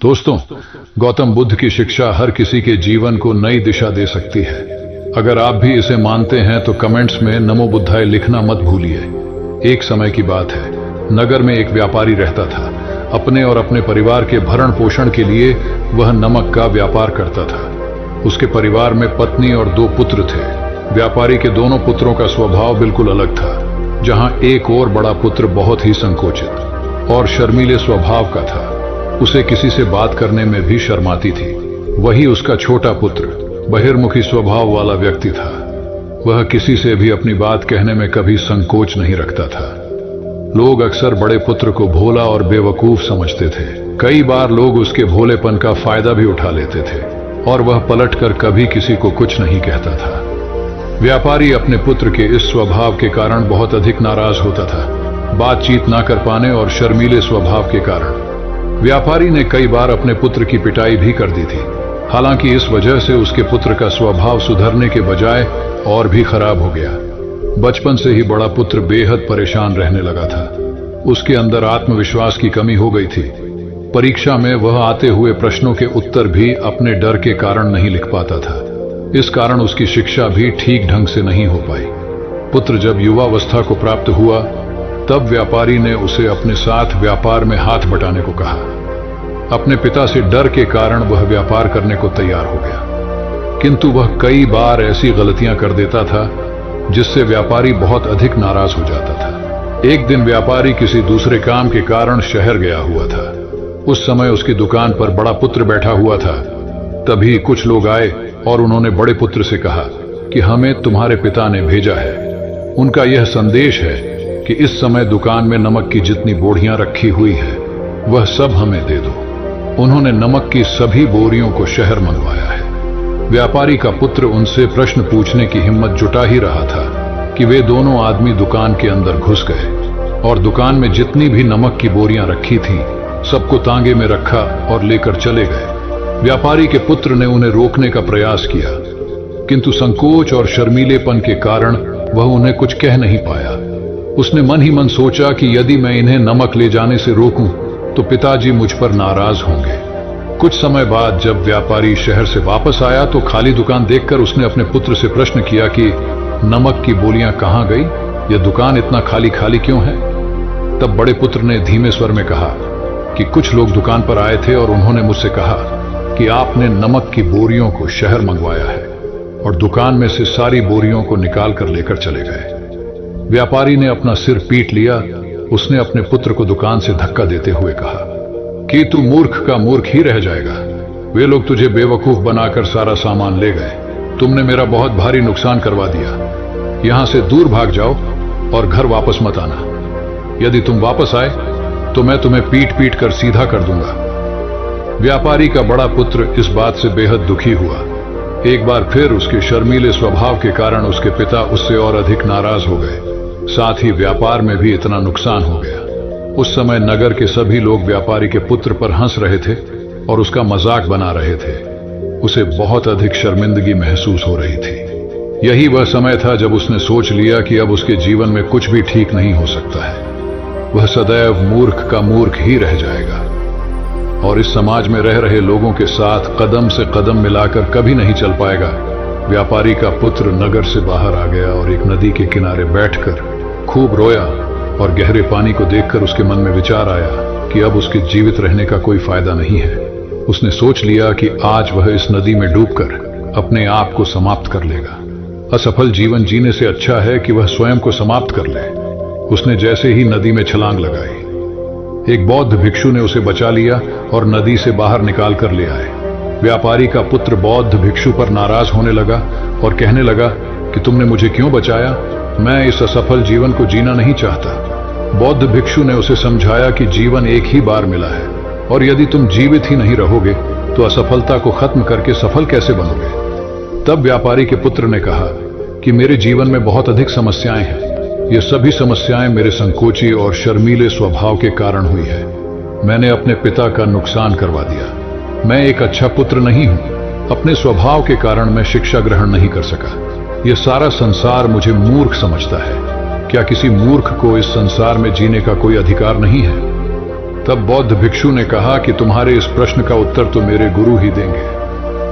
दोस्तों, गौतम बुद्ध की शिक्षा हर किसी के जीवन को नई दिशा दे सकती है। अगर आप भी इसे मानते हैं तो कमेंट्स में नमो बुद्धाय लिखना मत भूलिए। एक समय की बात है, नगर में एक व्यापारी रहता था। अपने और अपने परिवार के भरण पोषण के लिए वह नमक का व्यापार करता था। उसके परिवार में पत्नी और 2 पुत्र थे। व्यापारी के दोनों पुत्रों का स्वभाव बिल्कुल अलग था। जहां एक और बड़ा पुत्र बहुत ही संकोचित और शर्मीले स्वभाव का था, उसे किसी से बात करने में भी शर्माती थी। वही उसका छोटा पुत्र बहिर्मुखी स्वभाव वाला व्यक्ति था। वह किसी से भी अपनी बात कहने में कभी संकोच नहीं रखता था। लोग अक्सर बड़े पुत्र को भोला और बेवकूफ समझते थे। कई बार लोग उसके भोलेपन का फायदा भी उठा लेते थे और वह पलटकर कभी किसी को कुछ नहीं कहता था। व्यापारी अपने पुत्र के इस स्वभाव के कारण बहुत अधिक नाराज होता था। बातचीत ना कर पाने और शर्मीले स्वभाव के कारण व्यापारी ने कई बार अपने पुत्र की पिटाई भी कर दी थी। हालांकि इस वजह से उसके पुत्र का स्वभाव सुधरने के बजाय और भी खराब हो गया। बचपन से ही बड़ा पुत्र बेहद परेशान रहने लगा था। उसके अंदर आत्मविश्वास की कमी हो गई थी। परीक्षा में वह आते हुए प्रश्नों के उत्तर भी अपने डर के कारण नहीं लिख पाता था। इस कारण उसकी शिक्षा भी ठीक ढंग से नहीं हो पाई। पुत्र जब युवावस्था को प्राप्त हुआ, तब व्यापारी ने उसे अपने साथ व्यापार में हाथ बटाने को कहा। अपने पिता से डर के कारण वह व्यापार करने को तैयार हो गया, किंतु वह कई बार ऐसी गलतियां कर देता था जिससे व्यापारी बहुत अधिक नाराज हो जाता था। एक दिन व्यापारी किसी दूसरे काम के कारण शहर गया हुआ था। उस समय उसकी दुकान पर बड़ा पुत्र बैठा हुआ था। तभी कुछ लोग आए और उन्होंने बड़े पुत्र से कहा कि हमें तुम्हारे पिता ने भेजा है। उनका यह संदेश है कि इस समय दुकान में नमक की जितनी बोरियां रखी हुई है वह सब हमें दे दो। उन्होंने नमक की सभी बोरियों को शहर मंगवाया है। व्यापारी का पुत्र उनसे प्रश्न पूछने की हिम्मत जुटा ही रहा था कि वे दोनों आदमी दुकान के अंदर घुस गए और दुकान में जितनी भी नमक की बोरियां रखी थीं, सबको तांगे में रखा और लेकर चले गए। व्यापारी के पुत्र ने उन्हें रोकने का प्रयास किया, किंतु संकोच और शर्मीलेपन के कारण वह उन्हें कुछ कह नहीं पाया। उसने मन ही मन सोचा कि यदि मैं इन्हें नमक ले जाने से रोकूं तो पिताजी मुझ पर नाराज होंगे। कुछ समय बाद जब व्यापारी शहर से वापस आया तो खाली दुकान देखकर उसने अपने पुत्र से प्रश्न किया कि नमक की बोरियां कहां गई? यह दुकान इतना खाली खाली क्यों है? तब बड़े पुत्र ने धीमे स्वर में कहा कि कुछ लोग दुकान पर आए थे और उन्होंने मुझसे कहा कि आपने नमक की बोरियों को शहर मंगवाया है, और दुकान में से सारी बोरियों को निकाल कर लेकर चले गए। व्यापारी ने अपना सिर पीट लिया। उसने अपने पुत्र को दुकान से धक्का देते हुए कहा कि तू मूर्ख का मूर्ख ही रह जाएगा। वे लोग तुझे बेवकूफ बनाकर सारा सामान ले गए। तुमने मेरा बहुत भारी नुकसान करवा दिया। यहां से दूर भाग जाओ और घर वापस मत आना। यदि तुम वापस आए तो मैं तुम्हें पीट पीट कर सीधा कर दूंगा। व्यापारी का बड़ा पुत्र इस बात से बेहद दुखी हुआ। एक बार फिर उसके शर्मीले स्वभाव के कारण उसके पिता उससे और अधिक नाराज हो गए। साथ ही व्यापार में भी इतना नुकसान हो गया। उस समय नगर के सभी लोग व्यापारी के पुत्र पर हंस रहे थे और उसका मजाक बना रहे थे। उसे बहुत अधिक शर्मिंदगी महसूस हो रही थी। यही वह समय था जब उसने सोच लिया कि अब उसके जीवन में कुछ भी ठीक नहीं हो सकता है। वह सदैव मूर्ख का मूर्ख ही रह जाएगा और इस समाज में रह रहे लोगों के साथ कदम से कदम मिलाकर कभी नहीं चल पाएगा। व्यापारी का पुत्र नगर से बाहर आ गया और एक नदी के किनारे बैठकर खूब रोया, और गहरे पानी को देखकर उसके मन में विचार आया कि अब उसके जीवित रहने का कोई फायदा नहीं है। उसने सोच लिया कि आज वह इस नदी में डूबकर अपने आप को समाप्त कर लेगा। असफल जीवन जीने से अच्छा है कि वह स्वयं को समाप्त कर ले। उसने जैसे ही नदी में छलांग लगाई, एक बौद्ध भिक्षु ने उसे बचा लिया और नदी से बाहर निकाल कर ले आए। व्यापारी का पुत्र बौद्ध भिक्षु पर नाराज होने लगा और कहने लगा कि तुमने मुझे क्यों बचाया? मैं इस असफल जीवन को जीना नहीं चाहता। बौद्ध भिक्षु ने उसे समझाया कि जीवन एक ही बार मिला है और यदि तुम जीवित ही नहीं रहोगे तो असफलता को खत्म करके सफल कैसे बनोगे? तब व्यापारी के पुत्र ने कहा कि मेरे जीवन में बहुत अधिक समस्याएं हैं। ये सभी समस्याएं मेरे संकोची और शर्मीले स्वभाव के कारण हुई है। मैंने अपने पिता का नुकसान करवा दिया। मैं एक अच्छा पुत्र नहीं हूं। अपने स्वभाव के कारण मैं शिक्षा ग्रहण नहीं कर सका। यह सारा संसार मुझे मूर्ख समझता है। क्या किसी मूर्ख को इस संसार में जीने का कोई अधिकार नहीं है? तब बौद्ध भिक्षु ने कहा कि तुम्हारे इस प्रश्न का उत्तर तो मेरे गुरु ही देंगे।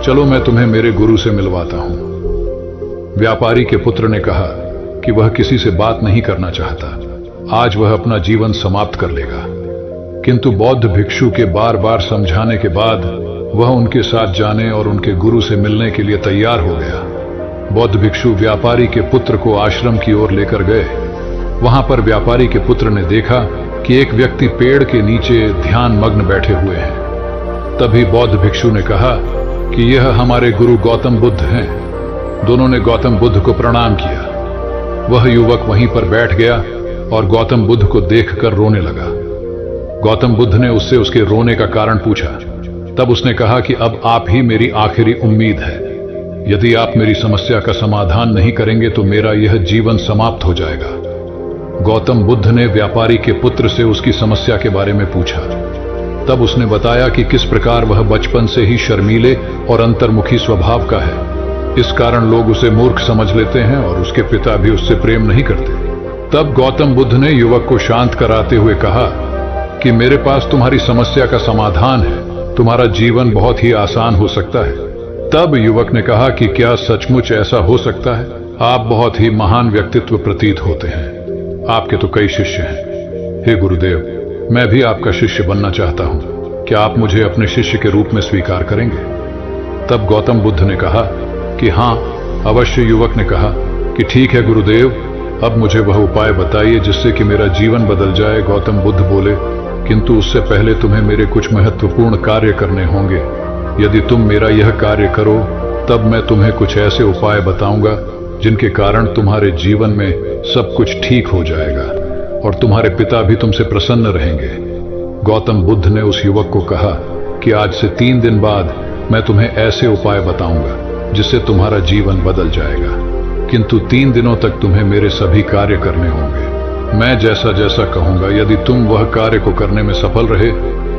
चलो मैं तुम्हें मेरे गुरु से मिलवाता हूं। व्यापारी के पुत्र ने कहा कि वह किसी से बात नहीं करना चाहता, आज वह अपना जीवन समाप्त कर लेगा। किंतु बौद्ध भिक्षु के बार बार समझाने के बाद वह उनके साथ जाने और उनके गुरु से मिलने के लिए तैयार हो गया। बौद्ध भिक्षु व्यापारी के पुत्र को आश्रम की ओर लेकर गए। वहां पर व्यापारी के पुत्र ने देखा कि एक व्यक्ति पेड़ के नीचे ध्यान मग्न बैठे हुए हैं। तभी बौद्ध भिक्षु ने कहा कि यह हमारे गुरु गौतम बुद्ध हैं। दोनों ने गौतम बुद्ध को प्रणाम किया। वह युवक वहीं पर बैठ गया और गौतम बुद्ध को देखकर रोने लगा। गौतम बुद्ध ने उससे उसके रोने का कारण पूछा। तब उसने कहा कि अब आप ही मेरी आखिरी उम्मीद है। यदि आप मेरी समस्या का समाधान नहीं करेंगे तो मेरा यह जीवन समाप्त हो जाएगा। गौतम बुद्ध ने व्यापारी के पुत्र से उसकी समस्या के बारे में पूछा। तब उसने बताया कि किस प्रकार वह बचपन से ही शर्मीले और अंतर्मुखी स्वभाव का है। इस कारण लोग उसे मूर्ख समझ लेते हैं और उसके पिता भी उससे प्रेम नहीं करते। तब गौतम बुद्ध ने युवक को शांत कराते हुए कहा कि मेरे पास तुम्हारी समस्या का समाधान है, तुम्हारा जीवन बहुत ही आसान हो सकता है। तब युवक ने कहा कि क्या सचमुच ऐसा हो सकता है? आप बहुत ही महान व्यक्तित्व प्रतीत होते हैं। आपके तो कई शिष्य हैं। हे गुरुदेव, मैं भी आपका शिष्य बनना चाहता हूं। क्या आप मुझे अपने शिष्य के रूप में स्वीकार करेंगे? तब गौतम बुद्ध ने कहा कि हां, अवश्य। युवक ने कहा कि ठीक है गुरुदेव, अब मुझे वह उपाय बताइए जिससे कि मेरा जीवन बदल जाए। गौतम बुद्ध बोले, किंतु उससे पहले तुम्हें मेरे कुछ महत्वपूर्ण कार्य करने होंगे। यदि तुम मेरा यह कार्य करो तब मैं तुम्हें कुछ ऐसे उपाय बताऊंगा जिनके कारण तुम्हारे जीवन में सब कुछ ठीक हो जाएगा और तुम्हारे पिता भी तुमसे प्रसन्न रहेंगे। गौतम बुद्ध ने उस युवक को कहा कि आज से 3 दिन बाद मैं तुम्हें ऐसे उपाय बताऊंगा जिससे तुम्हारा जीवन बदल जाएगा, किंतु 3 दिनों तक तुम्हें मेरे सभी कार्य करने होंगे। मैं जैसा जैसा कहूंगा, यदि तुम वह कार्य को करने में सफल रहे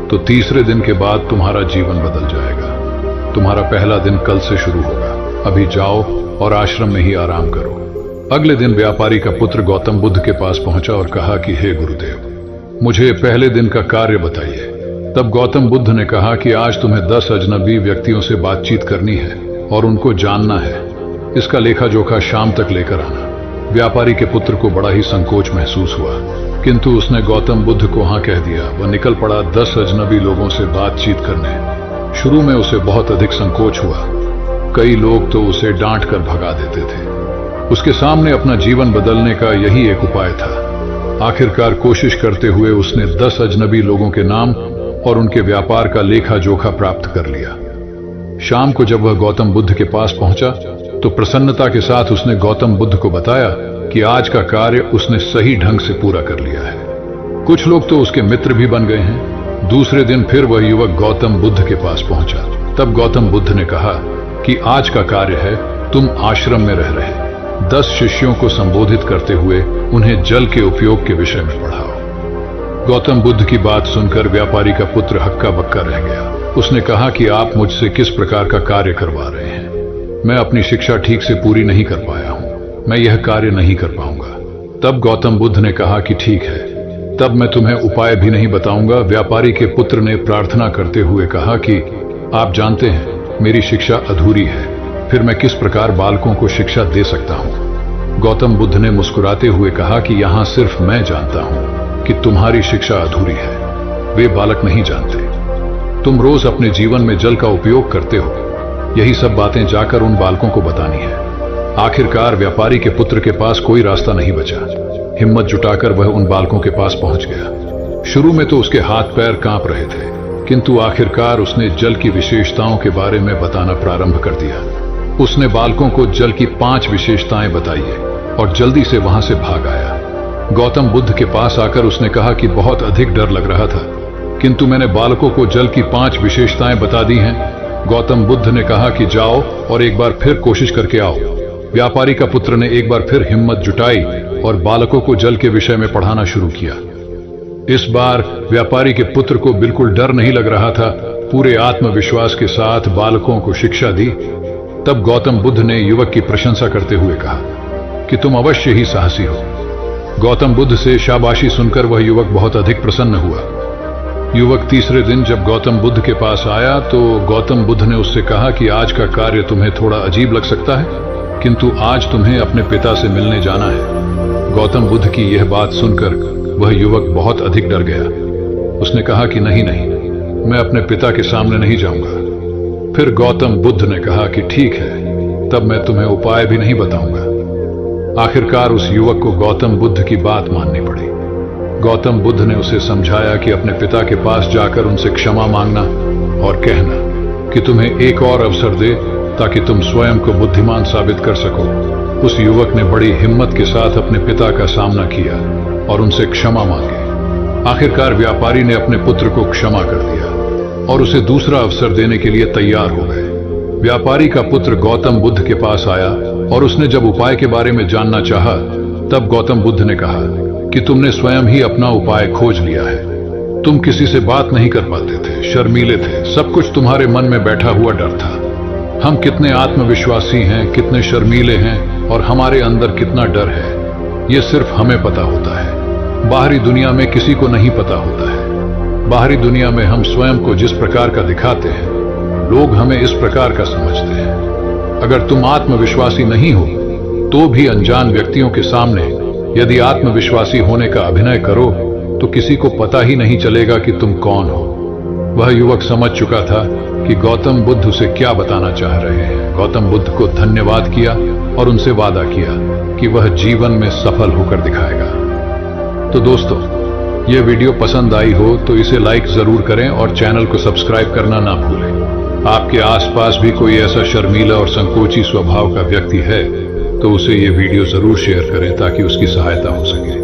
तो तीसरे दिन के बाद तुम्हारा जीवन बदल जाएगा। तुम्हारा पहला दिन कल से शुरू होगा। अभी जाओ और आश्रम में ही आराम करो। अगले दिन व्यापारी का पुत्र गौतम बुद्ध के पास पहुंचा और कहा कि हे गुरुदेव, मुझे पहले दिन का कार्य बताइए। तब गौतम बुद्ध ने कहा कि आज तुम्हें 10 अजनबी व्यक्तियों से बातचीत करनी है और उनको जानना है। इसका लेखा जोखा शाम तक लेकर आना। व्यापारी के पुत्र को बड़ा ही संकोच महसूस हुआ, किंतु उसने गौतम बुद्ध को हाँ कह दिया। वह निकल पड़ा 10 अजनबी लोगों से बातचीत करने। शुरू में उसे बहुत अधिक संकोच हुआ। कई लोग तो उसे डांट कर भगा देते थे। उसके सामने अपना जीवन बदलने का यही एक उपाय था। आखिरकार कोशिश करते हुए उसने 10 अजनबी लोगों के नाम और उनके व्यापार का लेखा जोखा प्राप्त कर लिया। शाम को जब वह गौतम बुद्ध के पास पहुंचा तो प्रसन्नता के साथ उसने गौतम बुद्ध को बताया कि आज का कार्य उसने सही ढंग से पूरा कर लिया है। कुछ लोग तो उसके मित्र भी बन गए हैं। दूसरे दिन फिर वह युवक गौतम बुद्ध के पास पहुंचा। तब गौतम बुद्ध ने कहा कि आज का कार्य है, तुम आश्रम में रह रहे 10 शिष्यों को संबोधित करते हुए उन्हें जल के उपयोग के विषय में पढ़ाओ। गौतम बुद्ध की बात सुनकर व्यापारी का पुत्र हक्का बक्का रह गया। उसने कहा कि आप मुझसे किस प्रकार का कार्य करवा रहे हैं? मैं अपनी शिक्षा ठीक से पूरी नहीं कर पाया हूं, मैं यह कार्य नहीं कर पाऊंगा। तब गौतम बुद्ध ने कहा कि ठीक है, तब मैं तुम्हें उपाय भी नहीं बताऊंगा। व्यापारी के पुत्र ने प्रार्थना करते हुए कहा कि आप जानते हैं मेरी शिक्षा अधूरी है, फिर मैं किस प्रकार बालकों को शिक्षा दे सकता हूं? गौतम बुद्ध ने मुस्कुराते हुए कहा कि यहां सिर्फ मैं जानता हूं कि तुम्हारी शिक्षा अधूरी है, वे बालक नहीं जानते। तुम रोज अपने जीवन में जल का उपयोग करते हो, यही सब बातें जाकर उन बालकों को बतानी है। आखिरकार व्यापारी के पुत्र के पास कोई रास्ता नहीं बचा। हिम्मत जुटाकर वह उन बालकों के पास पहुंच गया। शुरू में तो उसके हाथ पैर कांप रहे थे, किंतु आखिरकार उसने जल की विशेषताओं के बारे में बताना प्रारंभ कर दिया। उसने बालकों को जल की 5 विशेषताएं बताई और जल्दी से वहां से भाग आया। गौतम बुद्ध के पास आकर उसने कहा कि बहुत अधिक डर लग रहा था, किंतु मैंने बालकों को जल की 5 विशेषताएं बता दी हैं। गौतम बुद्ध ने कहा कि जाओ और एक बार फिर कोशिश करके आओ। व्यापारी का पुत्र ने एक बार फिर हिम्मत जुटाई और बालकों को जल के विषय में पढ़ाना शुरू किया। इस बार व्यापारी के पुत्र को बिल्कुल डर नहीं लग रहा था, पूरे आत्मविश्वास के साथ बालकों को शिक्षा दी। तब गौतम बुद्ध ने युवक की प्रशंसा करते हुए कहा कि तुम अवश्य ही साहसी हो। गौतम बुद्ध से शाबाशी सुनकर वह युवक बहुत अधिक प्रसन्न हुआ। युवक तीसरे दिन जब गौतम बुद्ध के पास आया तो गौतम बुद्ध ने उससे कहा कि आज का कार्य तुम्हें थोड़ा अजीब लग सकता है, किंतु आज तुम्हें अपने पिता से मिलने जाना है। गौतम बुद्ध की यह बात सुनकर वह युवक बहुत अधिक डर गया। उसने कहा कि नहीं नहीं, मैं अपने पिता के सामने नहीं जाऊंगा। फिर गौतम बुद्ध ने कहा कि ठीक है, तब मैं तुम्हें उपाय भी नहीं बताऊंगा। आखिरकार उस युवक को गौतम बुद्ध की बात माननी पड़ी। गौतम बुद्ध ने उसे समझाया कि अपने पिता के पास जाकर उनसे क्षमा मांगना और कहना कि तुम्हें एक और अवसर दे ताकि तुम स्वयं को बुद्धिमान साबित कर सको। उस युवक ने बड़ी हिम्मत के साथ अपने पिता का सामना किया और उनसे क्षमा मांगी। आखिरकार व्यापारी ने अपने पुत्र को क्षमा कर दिया और उसे दूसरा अवसर देने के लिए तैयार हो गए। व्यापारी का पुत्र गौतम बुद्ध के पास आया और उसने जब उपाय के बारे में जानना चाहा, तब गौतम बुद्ध ने कहा कि तुमने स्वयं ही अपना उपाय खोज लिया है। तुम किसी से बात नहीं कर पाते थे, शर्मीले थे, सब कुछ तुम्हारे मन में बैठा हुआ डर था। हम कितने आत्मविश्वासी हैं, कितने शर्मीले हैं और हमारे अंदर कितना डर है, ये सिर्फ हमें पता होता है। बाहरी दुनिया में किसी को नहीं पता होता है। बाहरी दुनिया में हम स्वयं को जिस प्रकार का दिखाते हैं, लोग हमें इस प्रकार का समझते हैं। अगर तुम आत्मविश्वासी नहीं हो तो भी अनजान व्यक्तियों के सामने यदि आत्मविश्वासी होने का अभिनय करो तो किसी को पता ही नहीं चलेगा कि तुम कौन हो। वह युवक समझ चुका था कि गौतम बुद्ध उसे क्या बताना चाह रहे हैं। गौतम बुद्ध को धन्यवाद किया और उनसे वादा किया कि वह जीवन में सफल होकर दिखाएगा। तो दोस्तों, यह वीडियो पसंद आई हो तो इसे लाइक जरूर करें और चैनल को सब्सक्राइब करना ना भूलें। आपके आसपास भी कोई ऐसा शर्मीला और संकोची स्वभाव का व्यक्ति है तो उसे ये वीडियो जरूर शेयर करें ताकि उसकी सहायता हो सके।